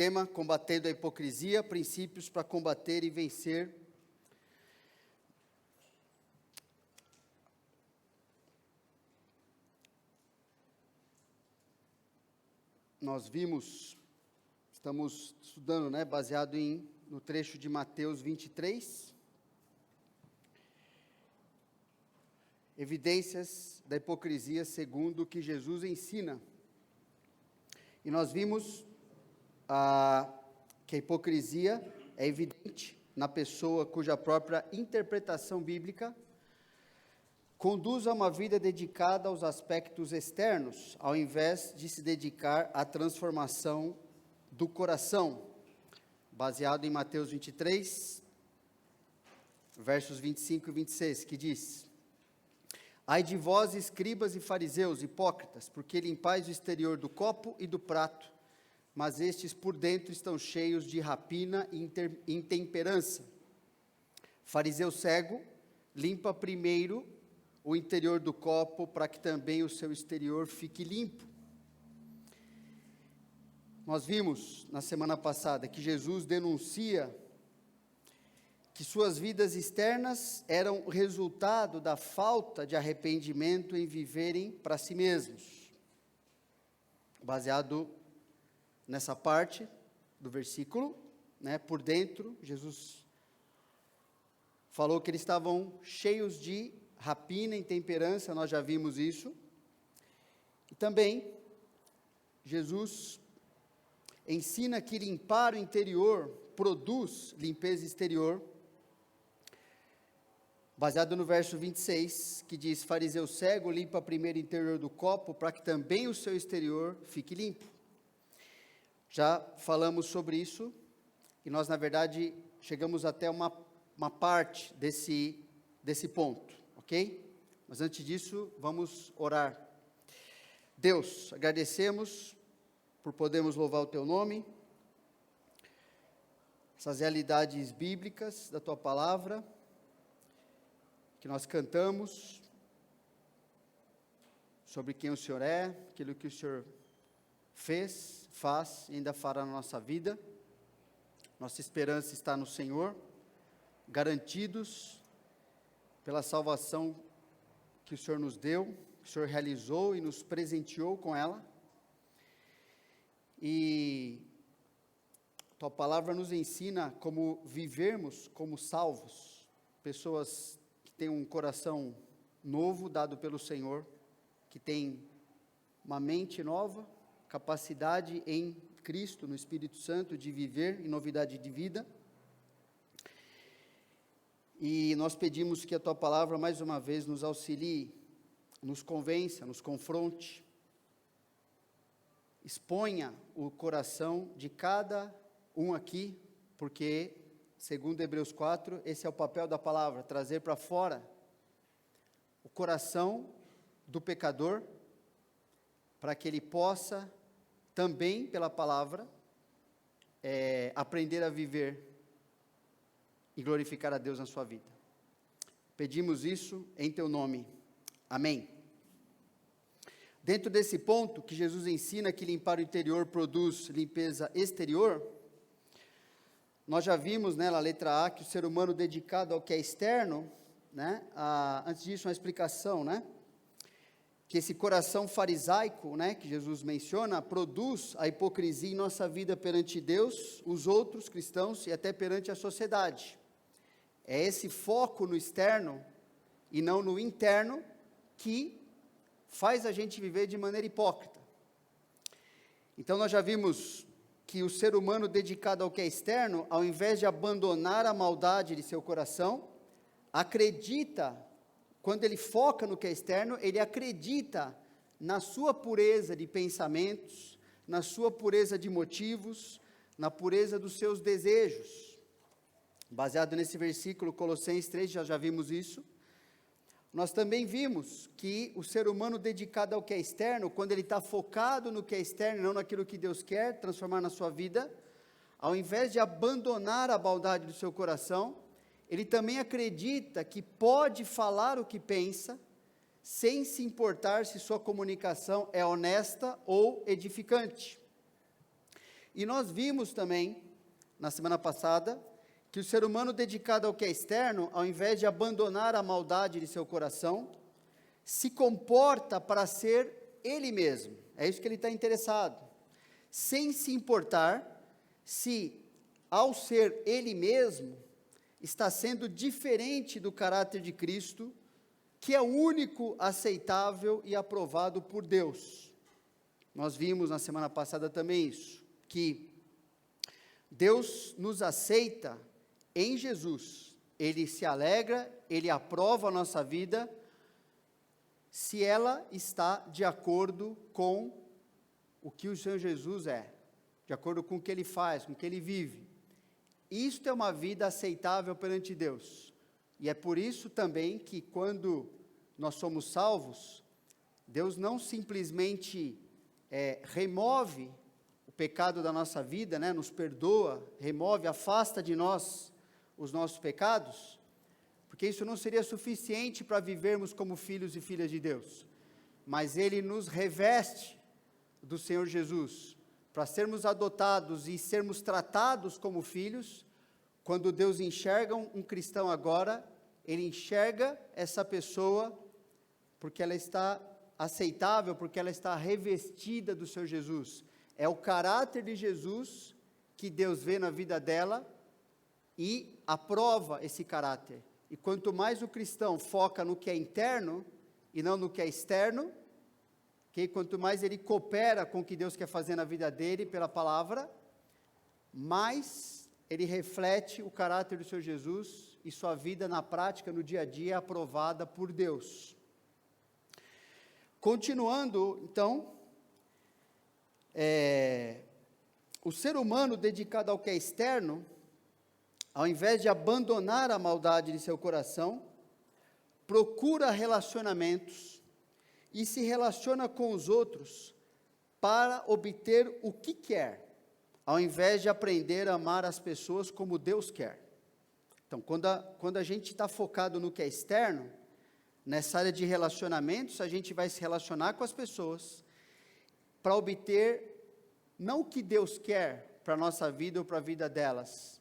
Tema: combatendo a hipocrisia, princípios para combater e vencer. Nós estamos estudando, baseado no trecho de Mateus 23, evidências da hipocrisia segundo o que Jesus ensina. E nós vimos que a hipocrisia é evidente na pessoa cuja própria interpretação bíblica conduz a uma vida dedicada aos aspectos externos, ao invés de se dedicar à transformação do coração, baseado em Mateus 23, versos 25 e 26, que diz: Ai de vós, escribas e fariseus, hipócritas, porque limpais o exterior do copo e do prato, mas estes por dentro estão cheios de rapina e intemperança. Fariseu cego, limpa primeiro o interior do copo, para que também o seu exterior fique limpo. Nós vimos na semana passada que Jesus denuncia que suas vidas externas eram resultado da falta de arrependimento em viverem para si mesmos. Baseado nessa parte do versículo, por dentro, Jesus falou que eles estavam cheios de rapina, intemperança, nós já vimos isso. E também, Jesus ensina que limpar o interior produz limpeza exterior, baseado no verso 26, que diz: Fariseu cego, limpa primeiro o interior do copo, para que também o seu exterior fique limpo. Já falamos sobre isso, e nós, na verdade, chegamos até uma parte desse ponto, ok? Mas antes disso, vamos orar. Deus, agradecemos por podermos louvar o Teu nome, essas realidades bíblicas da Tua palavra, que nós cantamos, sobre quem o Senhor é, aquilo que o Senhor fez, faz e ainda fará na nossa vida. Nossa esperança está no Senhor, garantidos pela salvação que o Senhor nos deu, que o Senhor realizou e nos presenteou com ela. E Tua palavra nos ensina como vivermos como salvos, pessoas que têm um coração novo dado pelo Senhor, que têm uma mente nova, capacidade em Cristo, no Espírito Santo, de viver em novidade de vida. E nós pedimos que a Tua palavra, mais uma vez, nos auxilie, nos convença, nos confronte, exponha o coração de cada um aqui, porque, segundo Hebreus 4, esse é o papel da palavra, trazer para fora o coração do pecador, para que ele possa também, pela palavra, aprender a viver e glorificar a Deus na sua vida. Pedimos isso em Teu nome. Amém. Dentro desse ponto, que Jesus ensina que limpar o interior produz limpeza exterior, nós já vimos, na letra A, que o ser humano dedicado ao que é externo, antes disso uma explicação, que esse coração farisaico, que Jesus menciona, produz a hipocrisia em nossa vida perante Deus, os outros cristãos e até perante a sociedade. É esse foco no externo e não no interno que faz a gente viver de maneira hipócrita. Então nós já vimos que o ser humano dedicado ao que é externo, ao invés de abandonar a maldade de seu coração, acredita, quando ele foca no que é externo, ele acredita na sua pureza de pensamentos, na sua pureza de motivos, na pureza dos seus desejos. Baseado nesse versículo, Colossenses 3, já vimos isso. Nós também vimos que o ser humano dedicado ao que é externo, quando ele está focado no que é externo, não naquilo que Deus quer transformar na sua vida, ao invés de abandonar a maldade do seu coração, ele também acredita que pode falar o que pensa, sem se importar se sua comunicação é honesta ou edificante. E nós vimos também, na semana passada, que o ser humano dedicado ao que é externo, ao invés de abandonar a maldade de seu coração, se comporta para ser ele mesmo. É isso que ele está interessado. Sem se importar se, ao ser ele mesmo, está sendo diferente do caráter de Cristo, que é o único aceitável e aprovado por Deus. Nós vimos na semana passada também isso, que Deus nos aceita em Jesus, Ele se alegra, Ele aprova a nossa vida, se ela está de acordo com o que o Senhor Jesus é, de acordo com o que Ele faz, com o que Ele vive. Isto é uma vida aceitável perante Deus, e é por isso também que quando nós somos salvos, Deus não simplesmente remove o pecado da nossa vida, nos perdoa, remove, afasta de nós os nossos pecados, porque isso não seria suficiente para vivermos como filhos e filhas de Deus, mas Ele nos reveste do Senhor Jesus, para sermos adotados e sermos tratados como filhos. Quando Deus enxerga um cristão agora, Ele enxerga essa pessoa porque ela está aceitável, porque ela está revestida do Senhor Jesus. É o caráter de Jesus que Deus vê na vida dela e aprova esse caráter. E quanto mais o cristão foca no que é interno e não no que é externo, quanto mais ele coopera com o que Deus quer fazer na vida dele pela palavra, mais ele reflete o caráter do Senhor Jesus e sua vida na prática, no dia a dia, é aprovada por Deus. Continuando, então, o ser humano dedicado ao que é externo, ao invés de abandonar a maldade de seu coração, procura relacionamentos e se relaciona com os outros para obter o que quer, ao invés de aprender a amar as pessoas como Deus quer. Então, quando a gente está focado no que é externo, nessa área de relacionamentos, a gente vai se relacionar com as pessoas para obter não o que Deus quer para a nossa vida ou para a vida delas,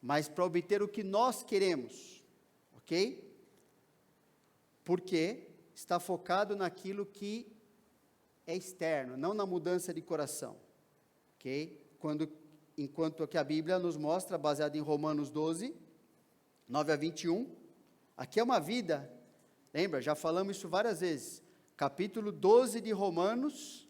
mas para obter o que nós queremos, ok? Porque está focado naquilo que é externo, não na mudança de coração, ok? Enquanto que a Bíblia nos mostra, baseado em Romanos 12, 9 a 21, aqui é uma vida, lembra, já falamos isso várias vezes, capítulo 12 de Romanos,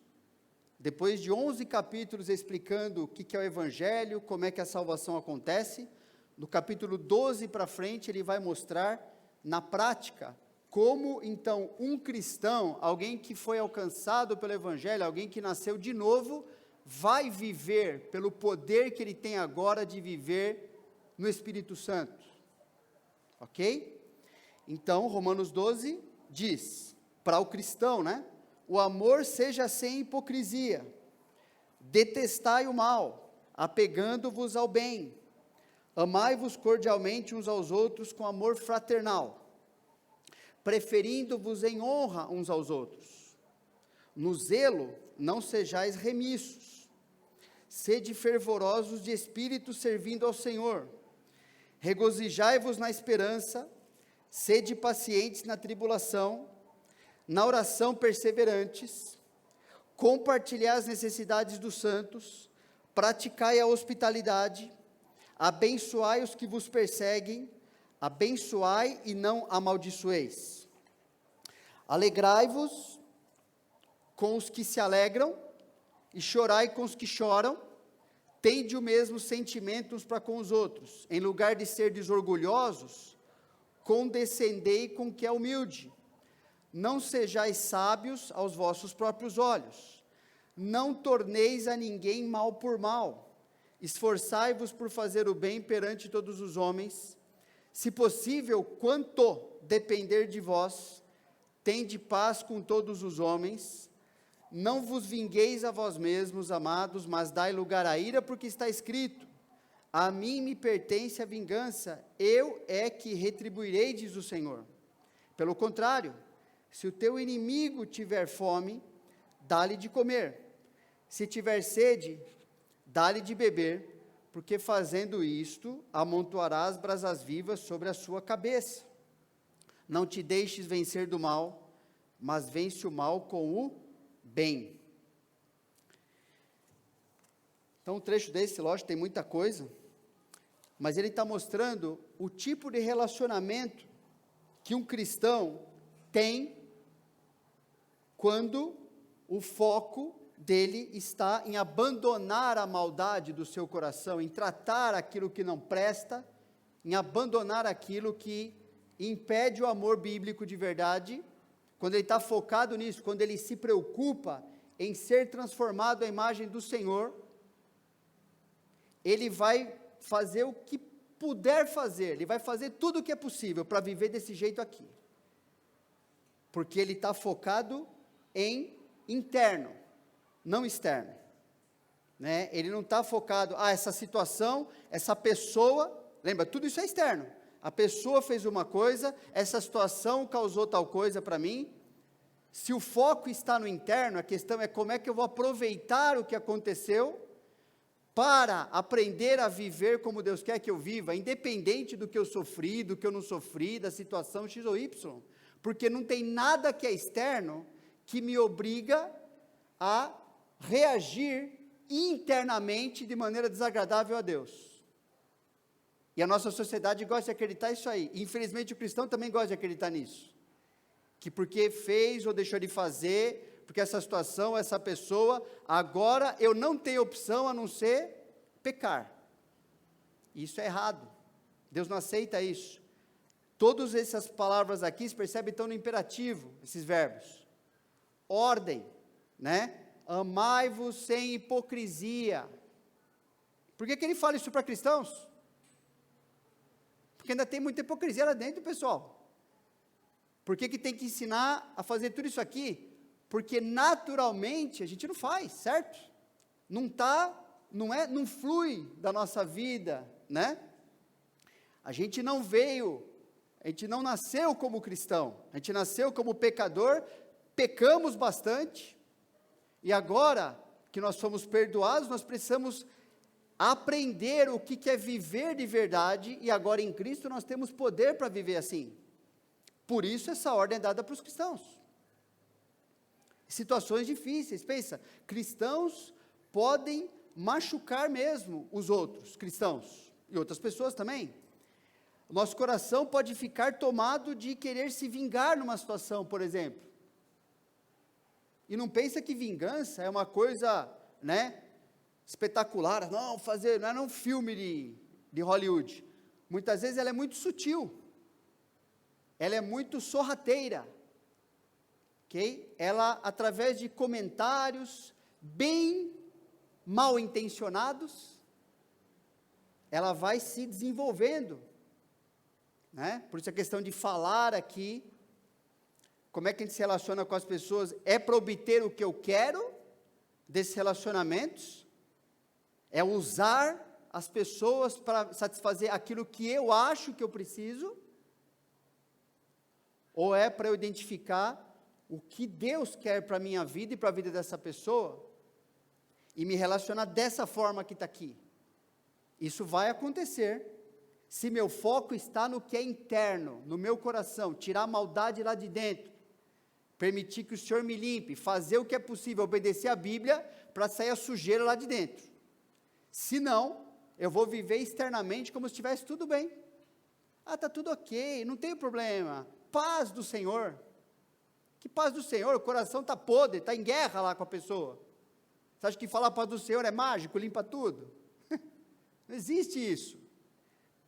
depois de 11 capítulos explicando o que é o Evangelho, como é que a salvação acontece, no capítulo 12 para frente ele vai mostrar na prática, como então um cristão, alguém que foi alcançado pelo Evangelho, alguém que nasceu de novo, vai viver pelo poder que ele tem agora de viver no Espírito Santo, ok? Então, Romanos 12 diz, para o cristão, o amor seja sem hipocrisia, detestai o mal, apegando-vos ao bem, amai-vos cordialmente uns aos outros com amor fraternal, preferindo-vos em honra uns aos outros. No zelo, não sejais remissos. Sede fervorosos de espírito servindo ao Senhor. Regozijai-vos na esperança. Sede pacientes na tribulação. Na oração perseverantes. Compartilhai as necessidades dos santos. Praticai a hospitalidade. Abençoai os que vos perseguem. Abençoai e não amaldiçoeis. Alegrai-vos com os que se alegram, e chorai com os que choram, tende o mesmo sentimento uns para com os outros, em lugar de serdes orgulhosos, condescendei com o que é humilde, não sejais sábios aos vossos próprios olhos, não torneis a ninguém mal por mal, esforçai-vos por fazer o bem perante todos os homens, se possível, quanto depender de vós, tende paz com todos os homens, não vos vingueis a vós mesmos, amados, mas dai lugar à ira, porque está escrito, a mim me pertence a vingança, eu é que retribuirei, diz o Senhor. Pelo contrário, se o teu inimigo tiver fome, dá-lhe de comer, se tiver sede, dá-lhe de beber, porque fazendo isto, amontoarás brasas vivas sobre a sua cabeça. Não te deixes vencer do mal, mas vence o mal com o bem. Então, um trecho desse, lógico, tem muita coisa, mas ele está mostrando o tipo de relacionamento que um cristão tem quando o foco dele está em abandonar a maldade do seu coração, em tratar aquilo que não presta, em abandonar aquilo que impede o amor bíblico de verdade. Quando ele está focado nisso, quando ele se preocupa em ser transformado à imagem do Senhor, ele vai fazer o que puder fazer, ele vai fazer tudo o que é possível para viver desse jeito aqui, porque ele está focado em interno, não externo, né? Ele não está focado, essa situação, essa pessoa, lembra, tudo isso é externo, a pessoa fez uma coisa, essa situação causou tal coisa para mim. Se o foco está no interno, a questão é como é que eu vou aproveitar o que aconteceu, para aprender a viver como Deus quer que eu viva, independente do que eu sofri, do que eu não sofri, da situação X ou Y, porque não tem nada que é externo que me obriga a reagir internamente de maneira desagradável a Deus. E a nossa sociedade gosta de acreditar isso aí, e infelizmente o cristão também gosta de acreditar nisso, que porque fez ou deixou de fazer, porque essa situação, essa pessoa, agora eu não tenho opção a não ser pecar. Isso é errado. Deus não aceita isso. Todas essas palavras aqui, se percebe, estão no imperativo, esses verbos. Ordem, né? Amai-vos sem hipocrisia. Por que ele fala isso para cristãos? Porque ainda tem muita hipocrisia lá dentro, pessoal. Por que tem que ensinar a fazer tudo isso aqui? Porque naturalmente a gente não faz, certo? Não flui da nossa vida, né? A gente não nasceu como cristão, a gente nasceu como pecador, pecamos bastante, e agora que nós somos perdoados, nós precisamos aprender o que é viver de verdade, e agora em Cristo nós temos poder para viver assim. Por isso essa ordem é dada para os cristãos. Situações difíceis, pensa, cristãos podem machucar mesmo os outros cristãos, e outras pessoas também. O nosso coração pode ficar tomado de querer se vingar numa situação, por exemplo. E não pensa que vingança é uma coisa, né, espetacular, não é um filme de Hollywood. Muitas vezes ela é muito sutil, ela é muito sorrateira. Okay? Ela, através de comentários bem mal intencionados, ela vai se desenvolvendo, né? Por isso a questão de falar aqui, como é que a gente se relaciona com as pessoas, é para obter o que eu quero desses relacionamentos, é usar as pessoas para satisfazer aquilo que eu acho que eu preciso, ou é para eu identificar o que Deus quer para a minha vida e para a vida dessa pessoa, e me relacionar dessa forma que está aqui. Isso vai acontecer, se meu foco está no que é interno, no meu coração, tirar a maldade lá de dentro, permitir que o Senhor me limpe, fazer o que é possível, obedecer a Bíblia, para sair a sujeira lá de dentro. Se não, eu vou viver externamente como se estivesse tudo bem. Está tudo ok, não tem problema, paz do Senhor. Que paz do Senhor, o coração está podre, está em guerra lá com a pessoa. Você acha que falar paz do Senhor é mágico, limpa tudo? Não existe isso.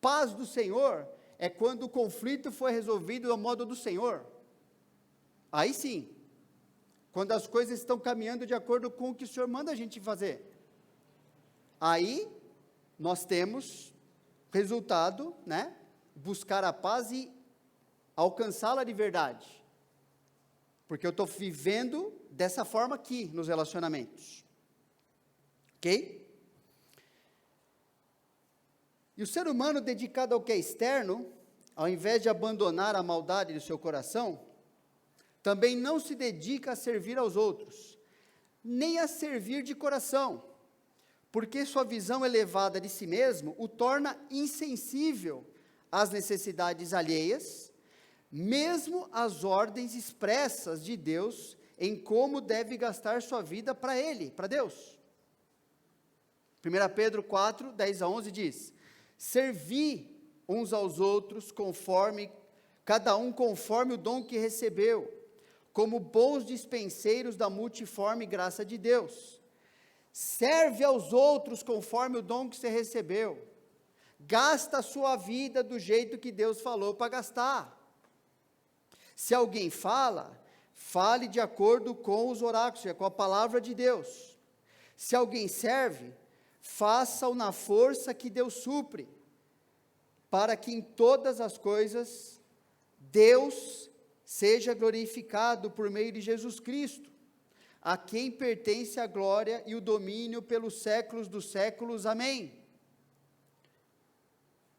Paz do Senhor é quando o conflito foi resolvido ao modo do Senhor. Aí sim, quando as coisas estão caminhando de acordo com o que o Senhor manda a gente fazer. Aí, nós temos resultado, né? Buscar a paz e alcançá-la de verdade. Porque eu estou vivendo dessa forma aqui, nos relacionamentos. Ok? E o ser humano dedicado ao que é externo, ao invés de abandonar a maldade do seu coração, também não se dedica a servir aos outros, nem a servir de coração, porque sua visão elevada de si mesmo o torna insensível às necessidades alheias, mesmo às ordens expressas de Deus em como deve gastar sua vida para Ele, para Deus. 1 Pedro 4, 10 a 11 diz: servi uns aos outros cada um conforme o dom que recebeu, como bons dispenseiros da multiforme graça de Deus. Serve aos outros conforme o dom que você recebeu. Gasta a sua vida do jeito que Deus falou para gastar. Se alguém fala, fale de acordo com os oráculos, com a palavra de Deus. Se alguém serve, faça-o na força que Deus supre, para que em todas as coisas Deus seja glorificado por meio de Jesus Cristo, a quem pertence a glória e o domínio pelos séculos dos séculos. Amém.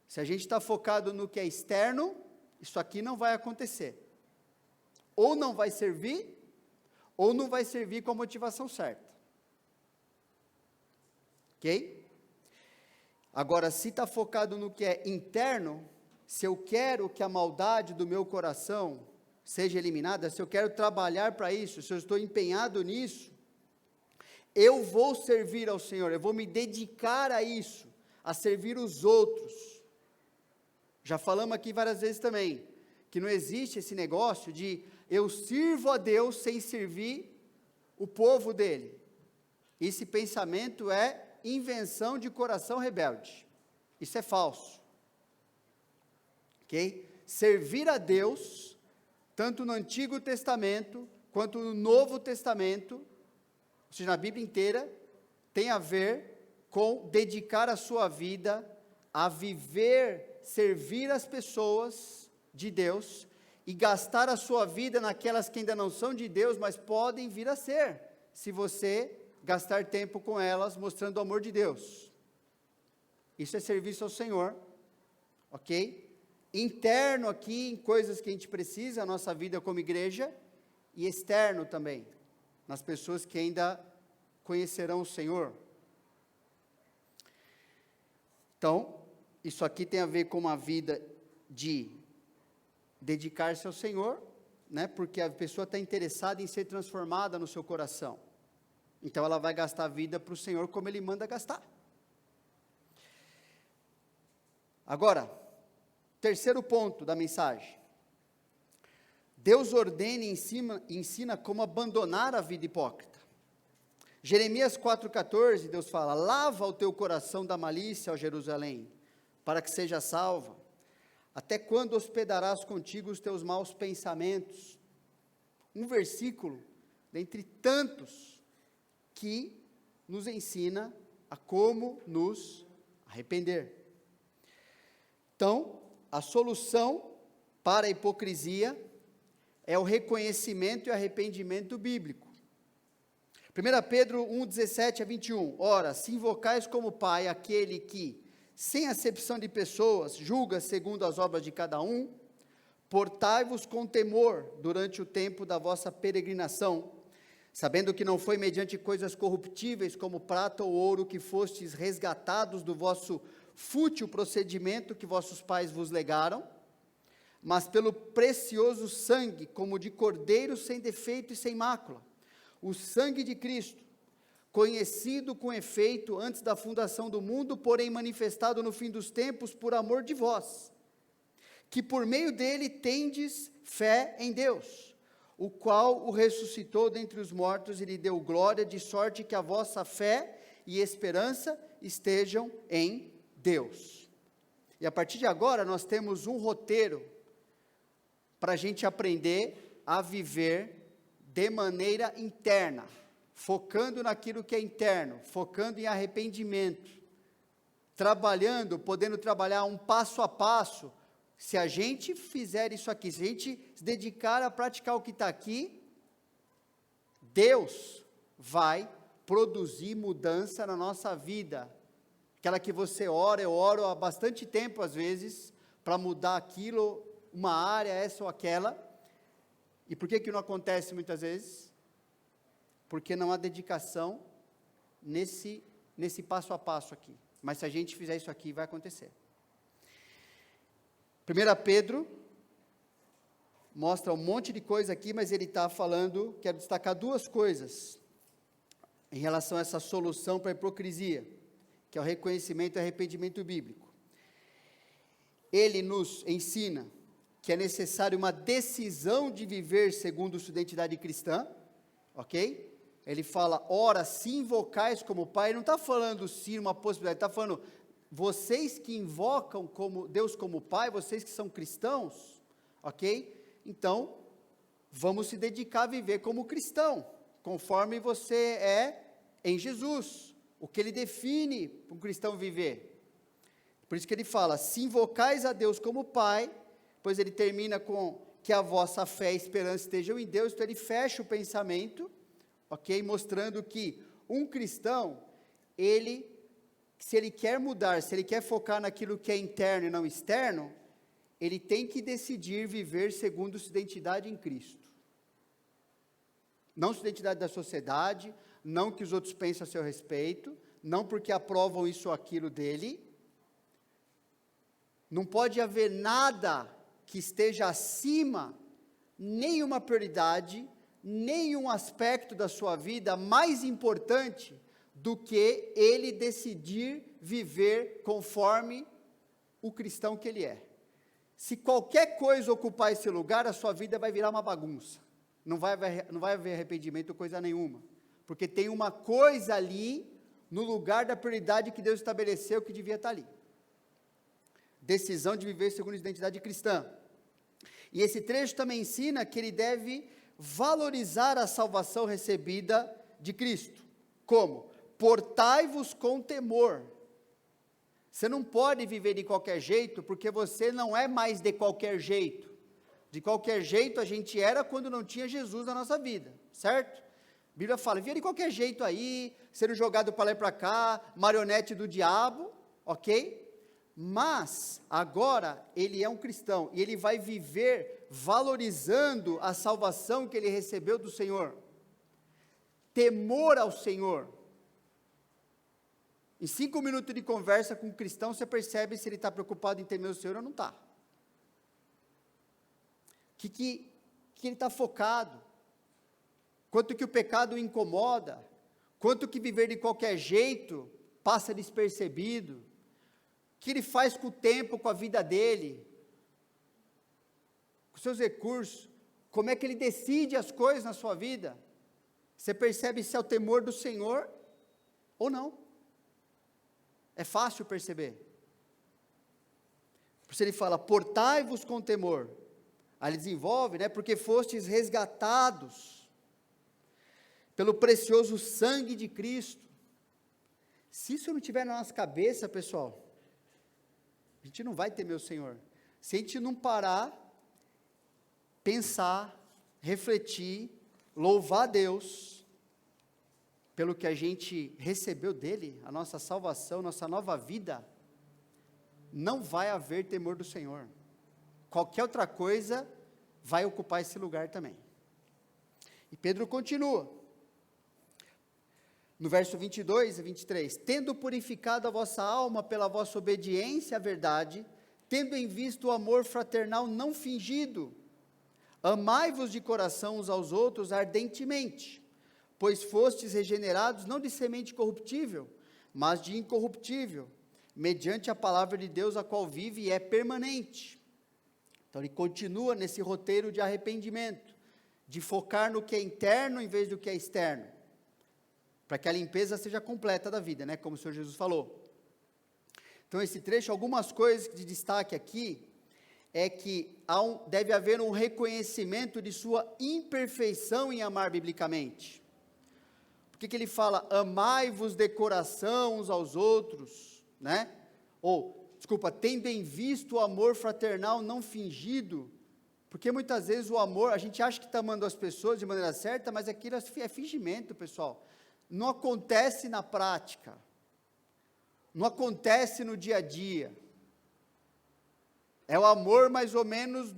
Se a gente está focado no que é externo, isso aqui não vai acontecer. Ou não vai servir, ou não vai servir com a motivação certa. Ok? Agora, se está focado no que é interno, se eu quero que a maldade do meu coração seja eliminada, se eu quero trabalhar para isso, se eu estou empenhado nisso, eu vou servir ao Senhor, eu vou me dedicar a isso, a servir os outros. Já falamos aqui várias vezes também, que não existe esse negócio de eu sirvo a Deus sem servir o povo dele. Esse pensamento é invenção de coração rebelde. Isso é falso. Ok? Servir a Deus, tanto no Antigo Testamento, quanto no Novo Testamento, ou seja, na Bíblia inteira, tem a ver com dedicar a sua vida a viver, servir as pessoas de Deus, e gastar a sua vida naquelas que ainda não são de Deus, mas podem vir a ser, se você gastar tempo com elas, mostrando o amor de Deus. Isso é serviço ao Senhor, ok? Interno aqui, em coisas que a gente precisa, a nossa vida como igreja, e externo também, nas pessoas que ainda conhecerão o Senhor. Então, isso aqui tem a ver com uma vida de dedicar-se ao Senhor, né, porque a pessoa está interessada em ser transformada no seu coração. Então ela vai gastar a vida para o Senhor como Ele manda gastar. Agora, terceiro ponto da mensagem. Deus ordena e ensina como abandonar a vida hipócrita. Jeremias 4,14, Deus fala: lava o teu coração da malícia, ó Jerusalém, para que seja salva. Até quando hospedarás contigo os teus maus pensamentos? Um versículo, dentre tantos, que nos ensina a como nos arrepender. Então, a solução para a hipocrisia é o reconhecimento e arrependimento bíblico. 1 Pedro 1, 17 a 21, ora, se invocais como Pai aquele que, sem acepção de pessoas, julga segundo as obras de cada um, portai-vos com temor durante o tempo da vossa peregrinação, sabendo que não foi mediante coisas corruptíveis como prata ou ouro que fostes resgatados do vosso fútil procedimento que vossos pais vos legaram, mas pelo precioso sangue, como de cordeiro sem defeito e sem mácula, o sangue de Cristo, conhecido com efeito antes da fundação do mundo, porém manifestado no fim dos tempos por amor de vós, que por meio dele tendes fé em Deus, o qual o ressuscitou dentre os mortos e lhe deu glória, de sorte que a vossa fé e esperança estejam em Deus. E a partir de agora nós temos um roteiro para a gente aprender a viver de maneira interna, focando naquilo que é interno, focando em arrependimento, trabalhando, podendo trabalhar um passo a passo. Se a gente fizer isso aqui, se a gente se dedicar a praticar o que está aqui, Deus vai produzir mudança na nossa vida. Aquela que você ora, eu oro há bastante tempo às vezes, para mudar aquilo, uma área, essa ou aquela. E por que não acontece muitas vezes? Porque não há dedicação nesse passo a passo aqui. Mas se a gente fizer isso aqui, vai acontecer. 1 Pedro mostra um monte de coisa aqui, mas ele está falando, quero destacar duas coisas em relação a essa solução para a hipocrisia, que é o reconhecimento e arrependimento bíblico. Ele nos ensina que é necessário uma decisão de viver segundo sua identidade cristã, ok? Ele fala, ora, se invocais como Pai, ele não está falando sim uma possibilidade, ele está falando, vocês que invocam como Deus como Pai, vocês que são cristãos, ok? Então, vamos se dedicar a viver como cristão, conforme você é em Jesus, o que ele define para um cristão viver. Por isso que ele fala, se invocais a Deus como Pai, pois ele termina com que a vossa fé e esperança estejam em Deus, então ele fecha o pensamento, ok? Mostrando que um cristão, se ele quer mudar, se ele quer focar naquilo que é interno e não externo, ele tem que decidir viver segundo sua identidade em Cristo. Não sua identidade da sociedade, não que os outros pensem a seu respeito, não porque aprovam isso ou aquilo dele. Não pode haver nada que esteja acima, nenhuma prioridade, nenhum aspecto da sua vida mais importante do que ele decidir viver conforme o cristão que ele é. Se qualquer coisa ocupar esse lugar, a sua vida vai virar uma bagunça. Não vai haver arrependimento ou coisa nenhuma. Porque tem uma coisa ali, no lugar da prioridade que Deus estabeleceu que devia estar ali. Decisão de viver segundo a identidade cristã. E esse trecho também ensina que ele deve valorizar a salvação recebida de Cristo. Como? Portai-vos com temor. Você não pode viver de qualquer jeito, porque você não é mais de qualquer jeito. De qualquer jeito a gente era quando não tinha Jesus na nossa vida, certo? A Bíblia fala, via de qualquer jeito aí, sendo jogado para lá e para cá, marionete do diabo, ok? Mas, agora, ele é um cristão, e ele vai viver valorizando a salvação que ele recebeu do Senhor. Temor ao Senhor. Em 5 minutos de conversa com um cristão, você percebe se ele está preocupado em temer o Senhor ou não está. Que ele está focado. Quanto que o pecado o incomoda. Quanto que viver de qualquer jeito passa despercebido. O que ele faz com o tempo, com a vida dele. Com seus recursos. Como é que ele decide as coisas na sua vida. Você percebe se é o temor do Senhor ou não. É fácil perceber. Por isso ele fala, portai-vos com temor. Aí ele desenvolve, né, porque fostes resgatados pelo precioso sangue de Cristo. Se isso não tiver na nossa cabeça, pessoal, a gente não vai temer o Senhor. Se a gente não parar, pensar, refletir, louvar a Deus, pelo que a gente recebeu dele, a nossa salvação, nossa nova vida, não vai haver temor do Senhor. Qualquer outra coisa vai ocupar esse lugar também. E Pedro continua, no verso 22 e 23, tendo purificado a vossa alma pela vossa obediência à verdade, tendo em vista o amor fraternal não fingido, amai-vos de coração uns aos outros ardentemente, pois fostes regenerados não de semente corruptível, mas de incorruptível, mediante a palavra de Deus, a qual vive e é permanente. Então ele continua nesse roteiro de arrependimento, de focar no que é interno em vez do que é externo, para que a limpeza seja completa da vida, né, como o Senhor Jesus falou. Então esse trecho, algumas coisas de destaque aqui, é que deve haver um reconhecimento de sua imperfeição em amar biblicamente. Por que ele fala, amai-vos de coração uns aos outros, né, tendo em vista o amor fraternal não fingido, porque muitas vezes o amor, a gente acha que está amando as pessoas de maneira certa, mas aquilo é fingimento, pessoal, não acontece na prática, não acontece no dia a dia, é o amor mais ou menos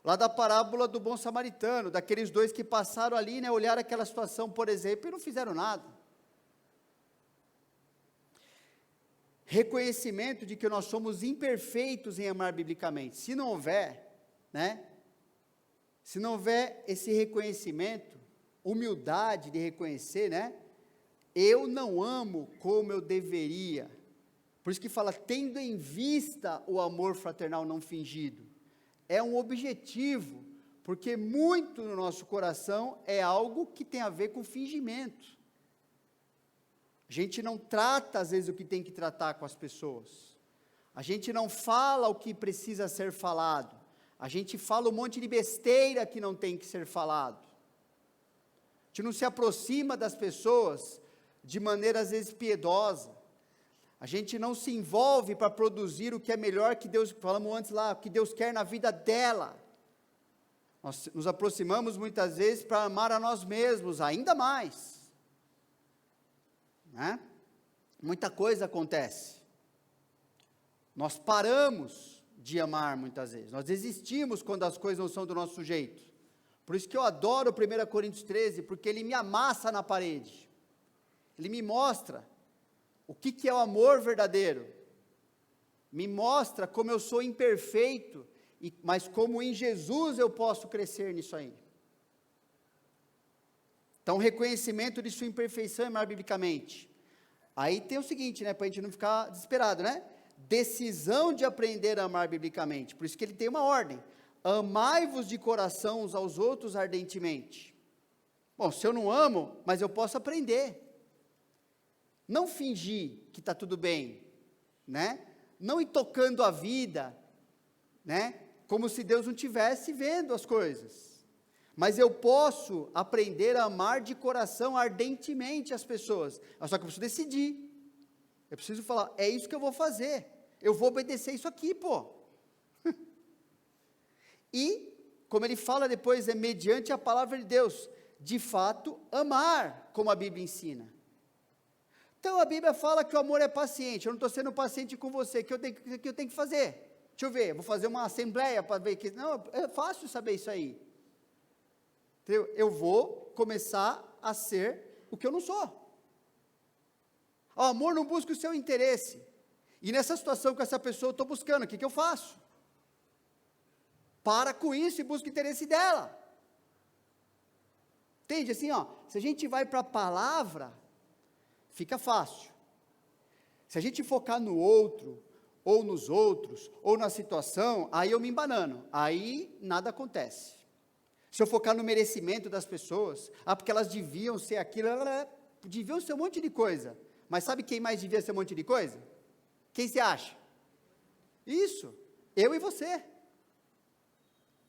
lá da parábola do bom samaritano, daqueles dois que passaram ali, né, olharam aquela situação, por exemplo, e não fizeram nada, reconhecimento de que nós somos imperfeitos em amar biblicamente. Se não houver, né? Se não houver esse reconhecimento, humildade de reconhecer, né? Eu não amo como eu deveria. Por isso que fala, tendo em vista o amor fraternal não fingido. É um objetivo, porque muito no nosso coração é algo que tem a ver com fingimento. A gente não trata, às vezes, o que tem que tratar com as pessoas. A gente não fala o que precisa ser falado. A gente fala um monte de besteira que não tem que ser falado. A gente não se aproxima das pessoas de maneira, às vezes, piedosa. A gente não se envolve para produzir o que é melhor que Deus, falamos antes lá, o que Deus quer na vida dela. Nós nos aproximamos muitas vezes para amar a nós mesmos, ainda mais. Né? Muita coisa acontece. Nós paramos de amar muitas vezes. Nós desistimos quando as coisas não são do nosso jeito. Por isso que eu adoro 1 Coríntios 13, porque ele me amassa na parede. Ele me mostra o que é o amor verdadeiro. Me mostra como eu sou imperfeito, mas como em Jesus eu posso crescer nisso aí. Então, reconhecimento de sua imperfeição é amar biblicamente. Aí tem o seguinte, né, para a gente não ficar desesperado, né? Decisão de aprender a amar biblicamente. Por isso que ele tem uma ordem. Amai-vos de coração uns aos outros ardentemente. Bom, se eu não amo, mas eu posso aprender. Não fingir que está tudo bem, né? Não ir tocando a vida, né? Como se Deus não estivesse vendo as coisas. Mas eu posso aprender a amar de coração ardentemente as pessoas. Só que eu preciso decidir. Eu preciso falar, é isso que eu vou fazer. Eu vou obedecer isso aqui, pô. E, como ele fala depois, é mediante a palavra de Deus, de fato, amar, como a Bíblia ensina. Então, a Bíblia fala que o amor é paciente. Eu não estou sendo paciente com você, que eu tenho que fazer? Deixa eu ver, vou fazer uma assembleia para ver que... Não, é fácil saber isso aí. Entendeu? Eu vou começar a ser o que eu não sou. O amor não busca o seu interesse. E nessa situação com essa pessoa eu estou buscando, o que eu faço? Para com isso e busca o interesse dela. Entende? Assim, ó, se a gente vai para a palavra, fica fácil. Se a gente focar no outro, ou nos outros, ou na situação, aí eu me embanano, aí nada acontece. Se eu focar no merecimento das pessoas, porque elas deviam ser aquilo, deviam ser um monte de coisa, mas sabe quem mais devia ser um monte de coisa? Quem você acha? Isso, eu e você.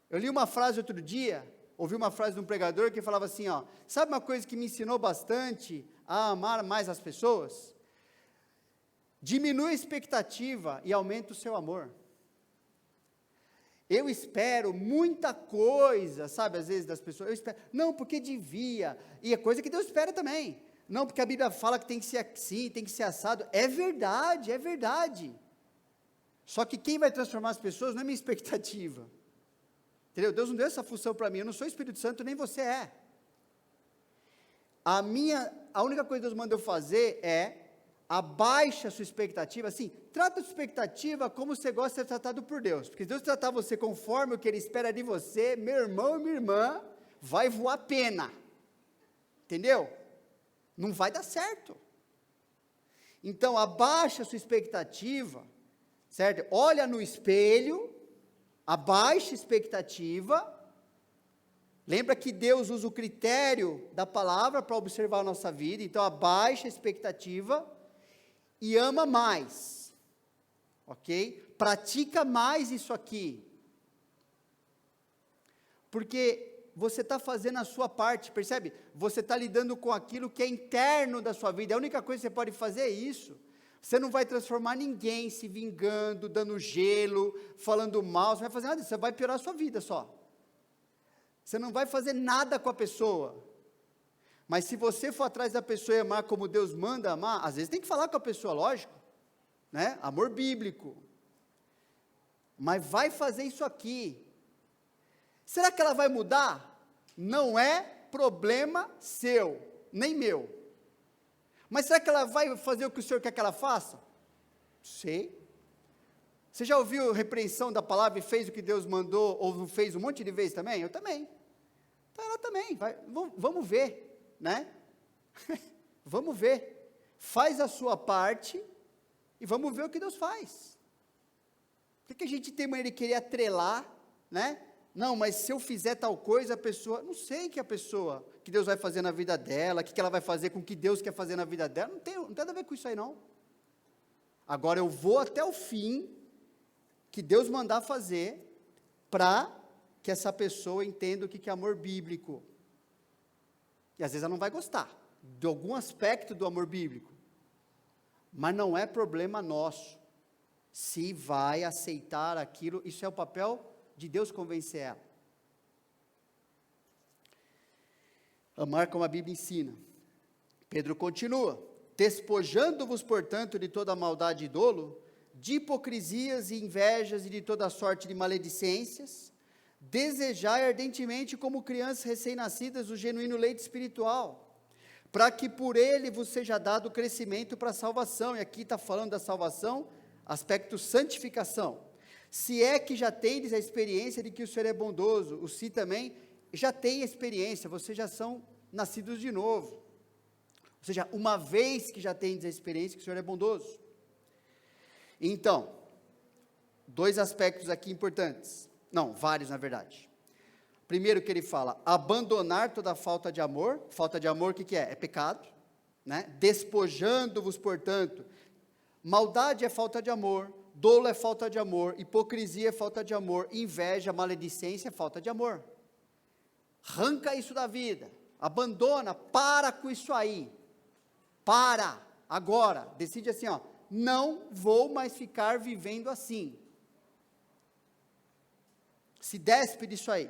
Eu li uma frase outro dia, ouvi uma frase de um pregador que falava assim, ó, sabe uma coisa que me ensinou bastante a amar mais as pessoas? Diminui a expectativa e aumenta o seu amor. Eu espero muita coisa, sabe, às vezes das pessoas, eu espero, não, porque devia, e é coisa que Deus espera também, não, porque a Bíblia fala que tem que ser assim, tem que ser assado, é verdade, só que quem vai transformar as pessoas não é minha expectativa, entendeu? Deus não deu essa função para mim, eu não sou Espírito Santo, nem você é. A única coisa que Deus manda eu fazer é, abaixa a sua expectativa, assim, trata a sua expectativa como você gosta de ser tratado por Deus, porque se Deus tratar você conforme o que Ele espera de você, meu irmão e minha irmã, vai voar pena, entendeu? Não vai dar certo. Então, abaixa a sua expectativa, certo? Olha no espelho, abaixa a expectativa, lembra que Deus usa o critério da palavra para observar a nossa vida, então abaixa a expectativa, e ama mais, ok? Pratica mais isso aqui, porque você está fazendo a sua parte, percebe? Você está lidando com aquilo que é interno da sua vida, a única coisa que você pode fazer é isso. Você não vai transformar ninguém se vingando, dando gelo, falando mal, você vai fazer nada disso, você vai piorar a sua vida só. Você não vai fazer nada com a pessoa. Mas se você for atrás da pessoa e amar como Deus manda amar, às vezes tem que falar com a pessoa, lógico, né? Amor bíblico. Mas vai fazer isso aqui. Será que ela vai mudar? Não é problema seu, nem meu. Mas será que ela vai fazer o que o Senhor quer que ela faça? Sei. Você já ouviu repreensão da palavra e fez o que Deus mandou, ou não fez um monte de vezes também? Eu também. Então ela também, vamos ver, né? Vamos ver. Faz a sua parte e vamos ver o que Deus faz. Por que a gente tem maneira de querer atrelar, né? Não, mas se eu fizer tal coisa, a pessoa, não sei que Deus vai fazer na vida dela, o que ela vai fazer com o que Deus quer fazer na vida dela, não tem nada a ver com isso aí não. Agora eu vou até o fim, que Deus mandar fazer, para que essa pessoa entenda o que é amor bíblico. E às vezes ela não vai gostar de algum aspecto do amor bíblico, mas não é problema nosso, se vai aceitar aquilo, isso é o papel de Deus convencer ela. Amar como a Bíblia ensina. Pedro continua, despojando-vos, portanto, de toda maldade e dolo, de hipocrisias e invejas e de toda sorte de maledicências, desejai ardentemente como crianças recém-nascidas o genuíno leite espiritual, para que por ele vos seja dado crescimento para a salvação, e aqui está falando da salvação, aspecto santificação, se é que já tendes a experiência de que o Senhor é bondoso, o si também já tem experiência, vocês já são nascidos de novo, ou seja, uma vez que já tendes a experiência que o Senhor é bondoso. Então, dois aspectos aqui importantes, não, vários na verdade. Primeiro que ele fala, abandonar toda falta de amor o que é? É pecado, né? Despojando-vos, portanto, maldade é falta de amor, dolo é falta de amor, hipocrisia é falta de amor, inveja, maledicência é falta de amor. Arranca isso da vida, abandona, para com isso aí, para, agora, decide assim, ó, não vou mais ficar vivendo assim, se despe disso aí.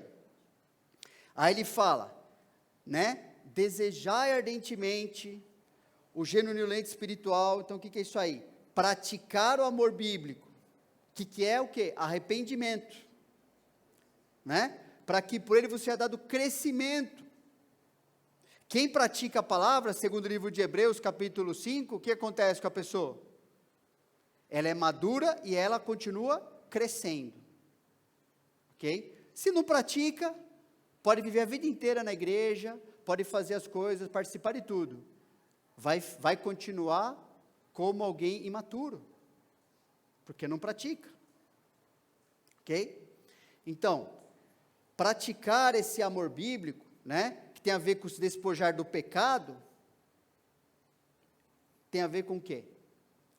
Aí ele fala, né, desejai ardentemente o genuíno leite espiritual, então o que é isso aí? Praticar o amor bíblico, que é o que? Arrependimento, né, para que por ele você seja dado crescimento. Quem pratica a palavra, segundo o livro de Hebreus, capítulo 5, o que acontece com a pessoa? Ela é madura e ela continua crescendo, ok? Se não pratica, pode viver a vida inteira na igreja, pode fazer as coisas, participar de tudo, vai continuar como alguém imaturo, porque não pratica, ok? Então, praticar esse amor bíblico, né, que tem a ver com se despojar do pecado, tem a ver com o quê?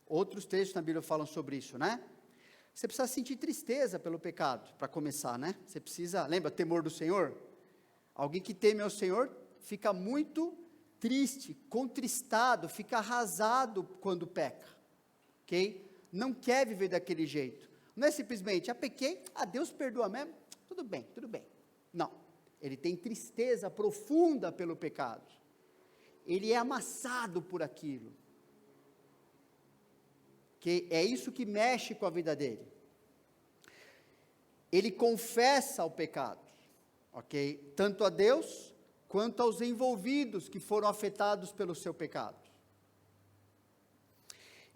Outros textos na Bíblia falam sobre isso, né? Você precisa sentir tristeza pelo pecado, para começar, né? Você precisa, lembra, temor do Senhor? Alguém que teme ao Senhor, fica muito triste, contristado, fica arrasado quando peca, ok? Não quer viver daquele jeito, não é simplesmente, pequei, Deus perdoa mesmo, tudo bem, não, ele tem tristeza profunda pelo pecado, ele é amassado por aquilo, que é isso que mexe com a vida dele, ele confessa o pecado, ok, tanto a Deus, quanto aos envolvidos que foram afetados pelo seu pecado,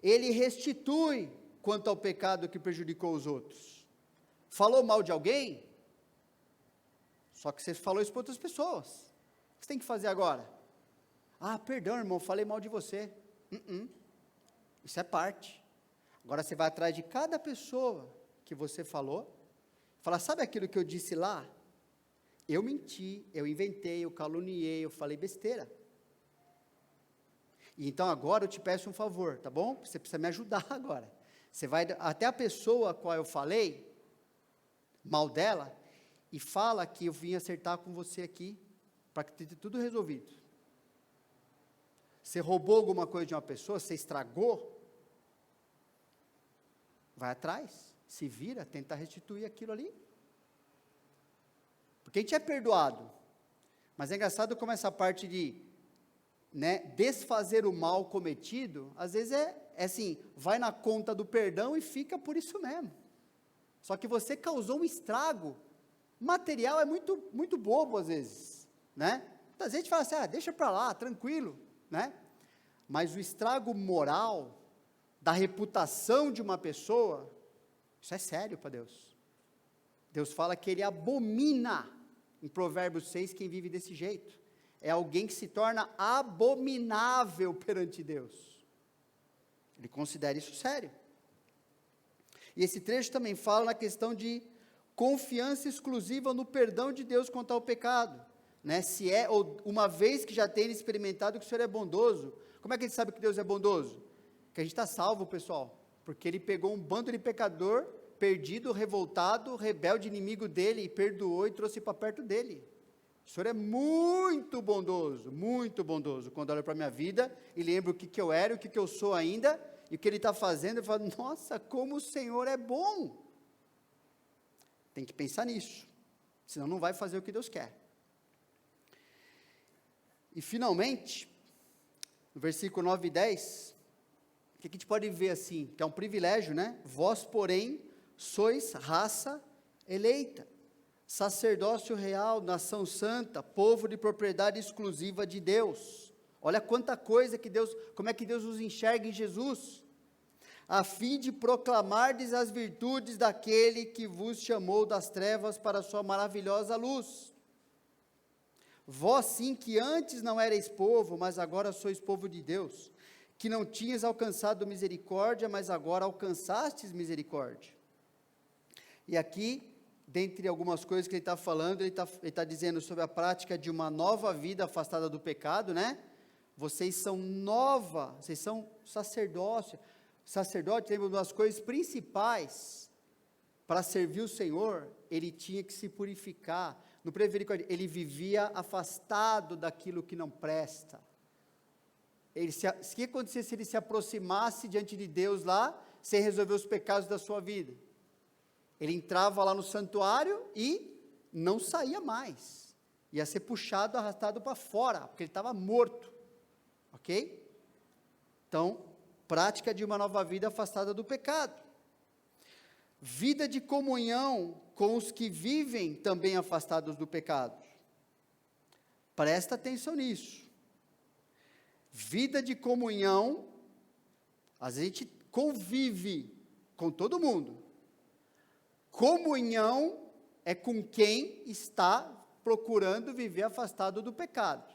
ele restitui quanto ao pecado que prejudicou os outros, falou mal de alguém, só que você falou isso para outras pessoas, o que você tem que fazer agora? Perdão irmão, falei mal de você, isso é parte, agora você vai atrás de cada pessoa que você falou, fala, sabe aquilo que eu disse lá? Eu menti, eu inventei, eu caluniei, eu falei besteira. E então agora eu te peço um favor, tá bom? Você precisa me ajudar agora. Você vai até a pessoa a qual eu falei mal dela e fala que eu vim acertar com você aqui para que tenha tudo resolvido. Você roubou alguma coisa de uma pessoa, você estragou, vai atrás, se vira, tenta restituir aquilo ali. Porque a gente é perdoado, mas é engraçado como essa parte de, né, desfazer o mal cometido, às vezes é assim, vai na conta do perdão e fica por isso mesmo, só que você causou um estrago, material é muito bobo às vezes, né, muitas vezes a gente fala assim, deixa para lá, tranquilo, né, mas o estrago moral, da reputação de uma pessoa, isso é sério para Deus. Deus fala que Ele abomina, em Provérbios 6, quem vive desse jeito. É alguém que se torna abominável perante Deus. Ele considera isso sério. E esse trecho também fala na questão de confiança exclusiva no perdão de Deus quanto ao pecado. Né? Se é, ou uma vez que já tem experimentado que o Senhor é bondoso, como é que a gente sabe que Deus é bondoso? Que a gente está salvo, pessoal, porque Ele pegou um bando de pecador, perdido, revoltado, rebelde, inimigo dEle, e perdoou e trouxe para perto dEle. O Senhor é muito bondoso, quando olha para a minha vida, e lembra o que eu era, o que eu sou ainda, e o que Ele está fazendo, eu falo, nossa, como o Senhor é bom. Tem que pensar nisso, senão não vai fazer o que Deus quer. E finalmente, no versículo 9 e 10, o que a gente pode ver assim, que é um privilégio, né? Vós, porém, sois raça eleita, sacerdócio real, nação santa, povo de propriedade exclusiva de Deus. Olha quanta coisa que Deus, como é que Deus os enxerga em Jesus, a fim de proclamardes as virtudes daquele que vos chamou das trevas para a sua maravilhosa luz. Vós sim que antes não erais povo, mas agora sois povo de Deus, que não tinhas alcançado misericórdia, mas agora alcançastes misericórdia. E aqui, dentre algumas coisas que ele está falando, ele está dizendo sobre a prática de uma nova vida afastada do pecado, né? Vocês são vocês são sacerdócio. Sacerdote, lembra, uma das coisas principais para servir o Senhor, ele tinha que se purificar. No pré-misericórdia, ele vivia afastado daquilo que não presta. O que acontecia se ele se aproximasse diante de Deus lá, sem resolver os pecados da sua vida? Ele entrava lá no santuário e não saía mais. Ia ser puxado, arrastado para fora, porque ele estava morto. Ok? Então, prática de uma nova vida afastada do pecado. Vida de comunhão com os que vivem também afastados do pecado. Presta atenção nisso. Vida de comunhão, às vezes a gente convive com todo mundo. Comunhão é com quem está procurando viver afastado do pecado.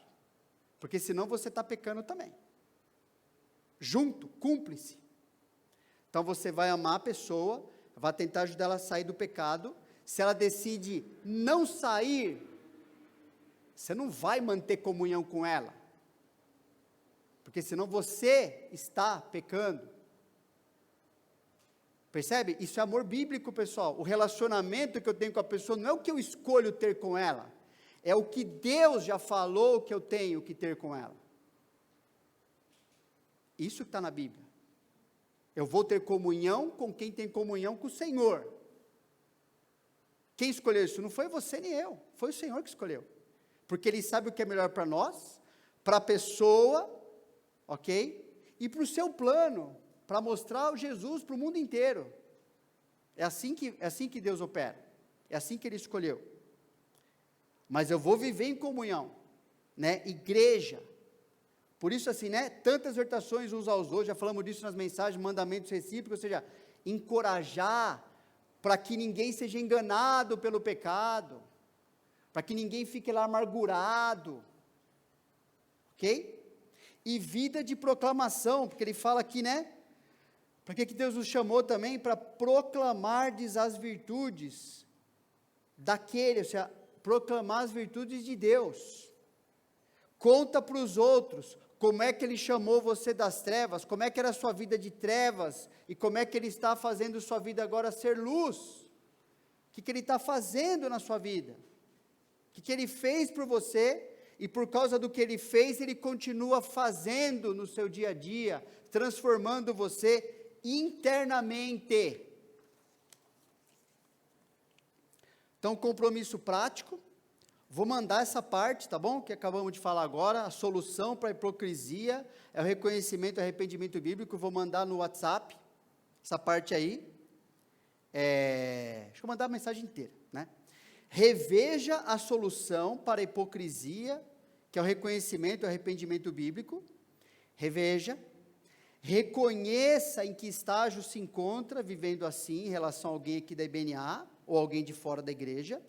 Porque senão você está pecando também. Junto, cúmplice. Então você vai amar a pessoa, vai tentar ajudar ela a sair do pecado. Se ela decide não sair, você não vai manter comunhão com ela. Porque senão você está pecando. Percebe? Isso é amor bíblico, pessoal. O relacionamento que eu tenho com a pessoa não é o que eu escolho ter com ela. É o que Deus já falou que eu tenho que ter com ela. Isso que está na Bíblia. Eu vou ter comunhão com quem tem comunhão com o Senhor. Quem escolheu isso? Não foi você nem eu. Foi o Senhor que escolheu. Porque Ele sabe o que é melhor para nós, para a pessoa, ok? E para o seu plano, para mostrar o Jesus para o mundo inteiro. É assim que Deus opera. É assim que Ele escolheu. Mas eu vou viver em comunhão, né? Igreja. Por isso assim, né? Tantas exortações uns aos outros, já falamos disso nas mensagens, mandamentos recíprocos, ou seja, encorajar, para que ninguém seja enganado pelo pecado, para que ninguém fique lá amargurado, ok? E vida de proclamação, porque ele fala aqui, né? Para que Deus nos chamou também? Para proclamardes as virtudes daquele, ou seja, proclamar as virtudes de Deus. Conta para os outros, como é que Ele chamou você das trevas, como é que era a sua vida de trevas, e como é que Ele está fazendo sua vida agora ser luz. O que Ele está fazendo na sua vida, o que Ele fez por você, e por causa do que Ele fez, Ele continua fazendo no seu dia a dia, transformando você internamente. Então, compromisso prático, vou mandar essa parte, tá bom? Que acabamos de falar agora, a solução para a hipocrisia, é o reconhecimento e arrependimento bíblico, vou mandar no WhatsApp, essa parte aí, deixa eu mandar a mensagem inteira, né? Reveja a solução para a hipocrisia, que é o reconhecimento e o arrependimento bíblico, reveja, reconheça em que estágio se encontra vivendo assim, em relação a alguém aqui da IBNA, ou alguém de fora da igreja,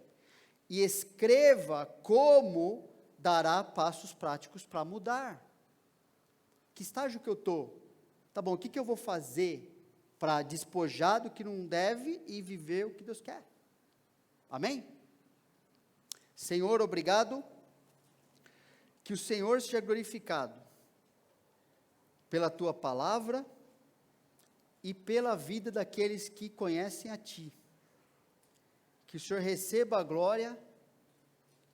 e escreva como dará passos práticos para mudar. Que estágio que eu estou? Tá bom, o que eu vou fazer para despojar do que não deve e viver o que Deus quer? Amém? Senhor, obrigado, que o Senhor seja glorificado pela Tua palavra e pela vida daqueles que conhecem a Ti. Que o Senhor receba a glória,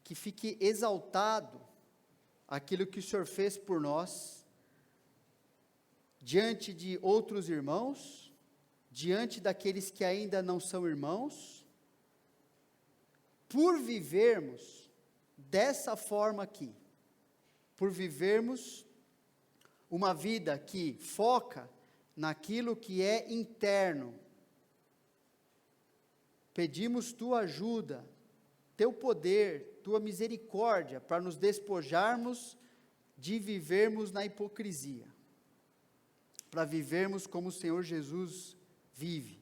que fique exaltado aquilo que o Senhor fez por nós, diante de outros irmãos, diante daqueles que ainda não são irmãos, por vivermos dessa forma aqui, por vivermos uma vida que foca naquilo que é interno. Pedimos Tua ajuda, Teu poder, Tua misericórdia, para nos despojarmos de vivermos na hipocrisia, para vivermos como o Senhor Jesus vive,